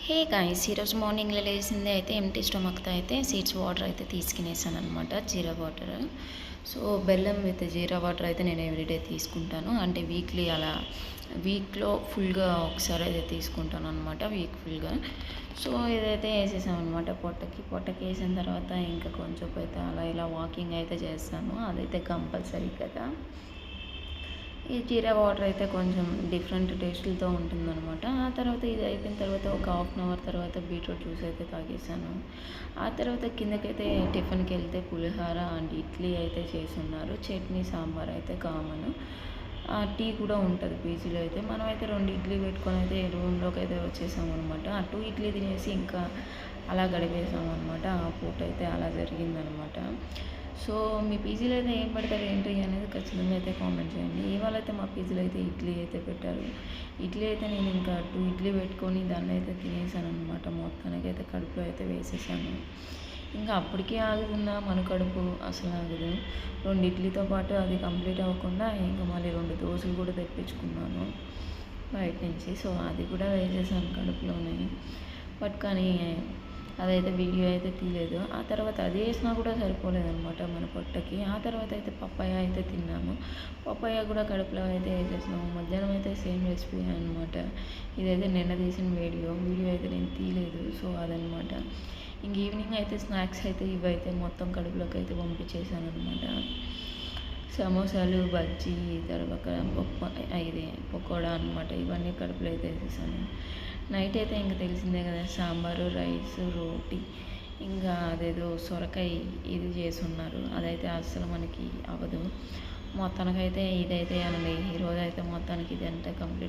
Hey guys, ఈరోజు మార్నింగ్లో లేచింది అయితే ఎంటీ స్టొమక్తో అయితే సీడ్స్ వాటర్ అయితే తీసుకునేసాను అనమాట, జీరా వాటర్. సో బెల్లం విత్ జీరా వాటర్ అయితే నేను ఎవ్రీడే తీసుకుంటాను, అంటే వీక్లీ అలా వీక్లో ఫుల్గా ఒకసారి అయితే తీసుకుంటాను అనమాట, వీక్ ఫుల్గా. సో ఇదైతే వేసేసాను అనమాట పొట్టకి వేసిన తర్వాత ఇంకా కొంచెం అయితే అలా ఇలా వాకింగ్ అయితే చేస్తాను, అదైతే కంపల్సరీ కదా. ఈ జీరా వాటర్ అయితే కొంచెం డిఫరెంట్ టేస్టులతో ఉంటుందన్నమాట. ఆ తర్వాత ఇది అయిపోయిన తర్వాత ఒక హాఫ్ అన్ అవర్ తర్వాత బీట్రూట్ జ్యూస్ అయితే తాగేసాను. ఆ తర్వాత కిందకైతే టిఫిన్కి వెళ్తే పులిహోర అండ్ ఇడ్లీ అయితే చేసున్నారు, చట్నీ సాంబార్ అయితే కామన్. టీ కూడా ఉంటుంది పీజీలో అయితే. మనమైతే 2 ఇడ్లీ పెట్టుకొని అయితే రూమ్లోకి అయితే వచ్చేసాము అనమాట. ఆ 2 ఇడ్లీ తినేసి ఇంకా అలా గడిపేసాము అనమాట. ఆ పూట అయితే అలా జరిగిందనమాట. సో మీ పీజీలో అయితే ఏం పెడతారు ఏంటి అనేది ఖచ్చితంగా అయితే కామెంట్ చేయండి. ఇవాళ అయితే మా పీజీలో అయితే ఇడ్లీ అయితే పెట్టారు. ఇడ్లీ అయితే నేను ఇంకా 2 ఇడ్లీ పెట్టుకొని దాన్ని అయితే తినేసాను అనమాట. మొత్తానికి అయితే కడుపులో అయితే వేసేసాను. ఇంకా అప్పటికే ఆగుతుందా మన కడుపు, అసలు ఆగదు. 2 ఇడ్లీతో పాటు అది కంప్లీట్ అవ్వకుండా ఇంకా మళ్ళీ 2 దోశలు కూడా తెప్పించుకున్నాను బయట నుంచి. సో అది కూడా వేసేసాను కడుపులోనే. బట్ కానీ అదైతే వీడియో అయితే తీయలేదు. ఆ తర్వాత అది వేసినా కూడా సరిపోలేదనమాట మన పొట్టకి. ఆ తర్వాత అయితే పప్పాయ అయితే తిన్నాము. పప్పాయ కూడా కడుపులో అయితే వేసేసినాము. మధ్యాహ్నం అయితే సేమ్ రెసిపీ అనమాట. ఇదైతే నిన్న తీసిన వీడియో అయితే నేను తీయలేదు. సో అదనమాట. ఇంక ఈవినింగ్ అయితే స్నాక్స్ అయితే ఇవైతే మొత్తం కడుపులోకి అయితే పంపించేసాను అనమాట. సమోసాలు, బజ్జీ, తర్వాత ఇది పకోడా అనమాట. ఇవన్నీ కడుపులో అయితే వేసేసాను. నైట్ అయితే ఇంకా తెలిసిందే కదా, సాంబారు, రైస్, రోటీ, ఇంకా అదేదో సొరకాయ ఇది చేసి ఉన్నారు. అదైతే అస్సలు మనకి అవ్వదు. మొత్తానికైతే ఇదైతే అనండి ఈరోజు అయితే మొత్తానికి ఇది అంతా కంప్లీట్